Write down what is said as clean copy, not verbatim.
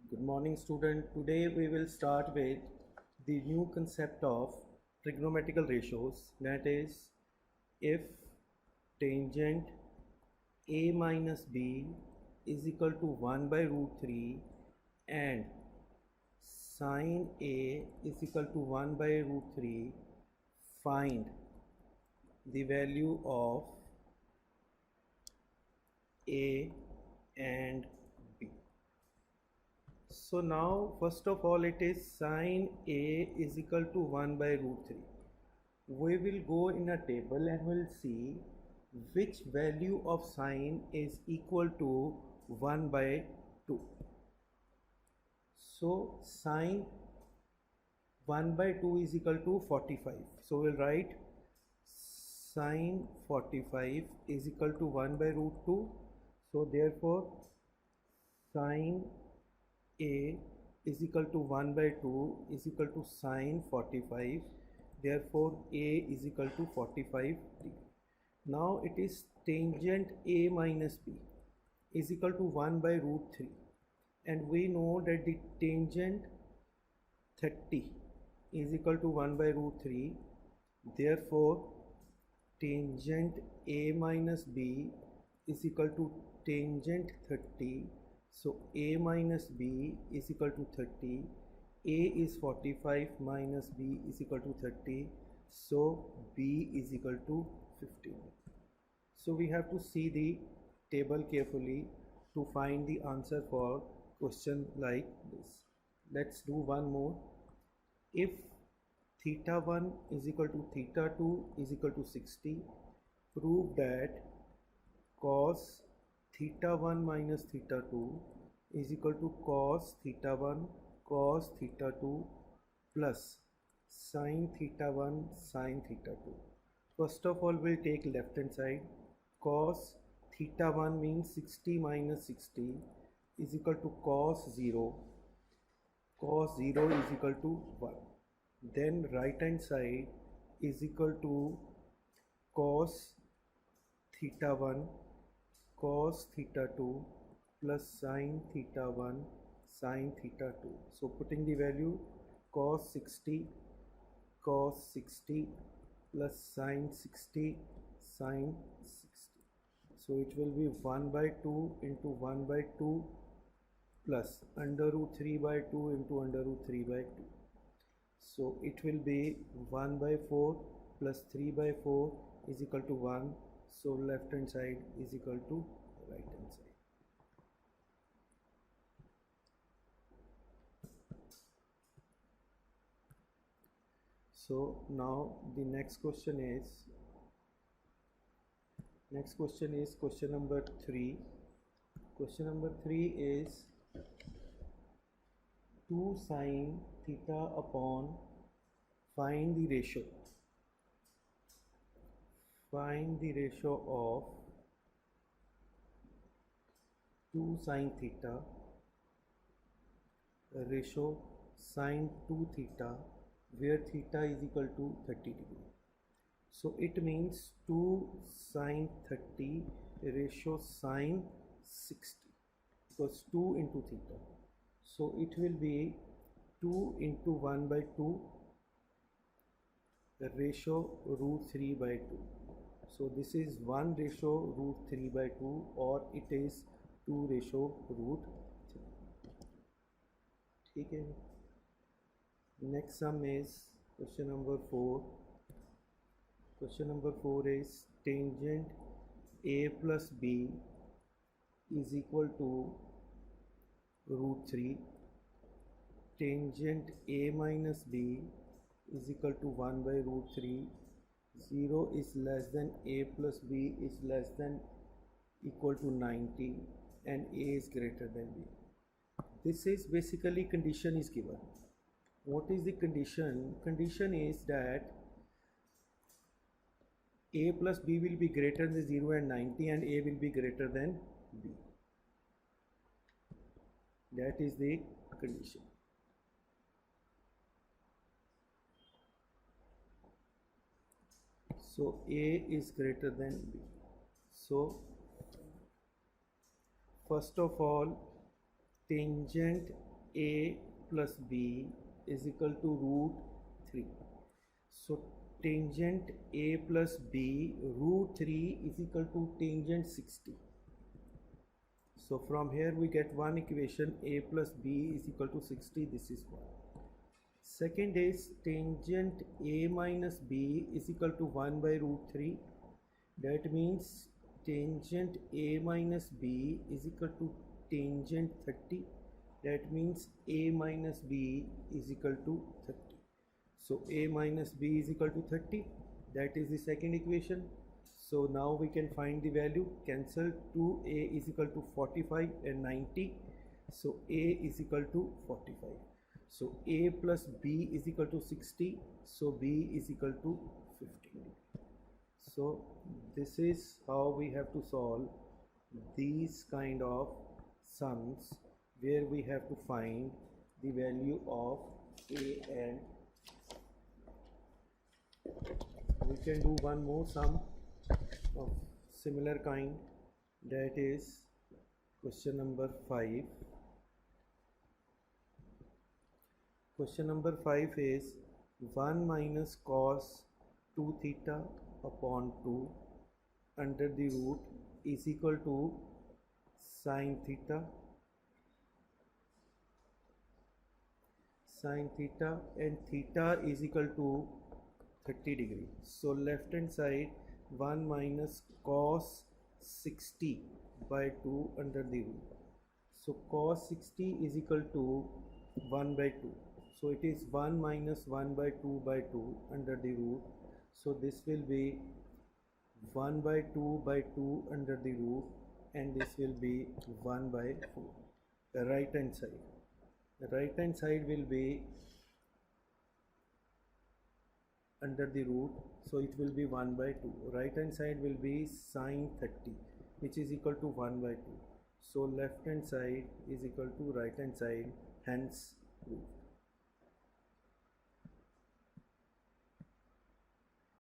Good morning, student. Today we will start with the new concept of trigonometrical ratios, that is, if tangent a minus b is equal to 1 by root 3 and sine a is equal to 1 by root 3, find the value of a and b. So now first of all it is sine a is equal to 1 by root 3. We will go in a table and we'll see which value of sine is equal to 1 by 2. So sine 1 by 2 is equal to 45. So we'll write sine 45 is equal to 1 by root 2. So therefore sine a is equal to 1 by 2 is equal to sine 45. Therefore a is equal to 45 degree. Now it is tangent a minus b is equal to 1 by root 3, and we know that the tangent 30 is equal to 1 by root 3. Therefore tangent a minus b is equal to tangent 30. So a minus b is equal to 30. A is 45 minus b is equal to 30. So b is equal to 15. So we have to see the table carefully to find the answer for question like this. Let's do one more. If theta 1 is equal to theta 2 is equal to 60, prove that cos theta 1 minus theta 2 is equal to cos theta 1 cos theta 2 plus sin theta 1 sin theta 2. First of all, we'll take left hand side. Cos theta 1 means 60 minus 60 is equal to cos 0. Cos 0 is equal to 1. Then right hand side is equal to cos theta 1 cos theta 2 plus sin theta 1 sin theta 2. So putting the value cos 60 plus sin 60 sin 60. So it will be 1 by 2 into 1 by 2 plus under root 3 by 2 into under root 3 by 2. So it will be 1 by 4 plus 3 by 4 is equal to 1. So left hand side is equal to right hand side. So now the next question is question number 3. Question number 3 is 2 sine theta upon find the ratio of 2 sine theta ratio sine 2 theta where theta is equal to 30 degree. So it means 2 sine 30 ratio sine 60 because 2 into theta. So it will be 2 into 1 by 2 ratio root 3 by 2. So this is 1 ratio root 3 by 2 or it is 2 ratio root 3. Okay. Next sum is question number 4. Question number 4 is tangent a plus b is equal to root 3. Tangent a minus b is equal to 1 by root 3. 0 is less than a plus b is less than equal to 90 and a is greater than b. This is basically condition is given. What is the condition? Condition is that a plus b will be greater than 0 and 90 and a will be greater than b. That is the condition. So a is greater than b. So first of all, tangent a plus b is equal to root 3. So tangent a plus b root 3 is equal to tangent 60. So from here we get one equation, a plus b is equal to 60. This is one. Second is tangent a minus b is equal to 1 by root 3. That means tangent a minus b is equal to tangent 30. That means a minus b is equal to 30. So a minus b is equal to 30. That is the second equation. So now we can find the value. Cancel. 2a is equal to 45 and 90. So a is equal to 45. So a plus b is equal to 60. So b is equal to 50. So this is how we have to solve these kind of sums where we have to find the value of a, and we can do one more sum of similar kind, that is question number 5. Question number 5 is 1 minus cos 2 theta upon 2 under the root is equal to sin theta and theta is equal to 30 degree. So left hand side 1 minus cos 60 by 2 under the root. So cos 60 is equal to 1 by 2. So it is 1 minus 1 by 2 by 2 under the root. So this will be 1 by 2 by 2 under the root, and this will be 1 by 4. The right hand side will be under the root, so it will be 1 by 2. Right hand side will be sin 30, which is equal to 1 by 2. So left hand side is equal to right hand side, hence root.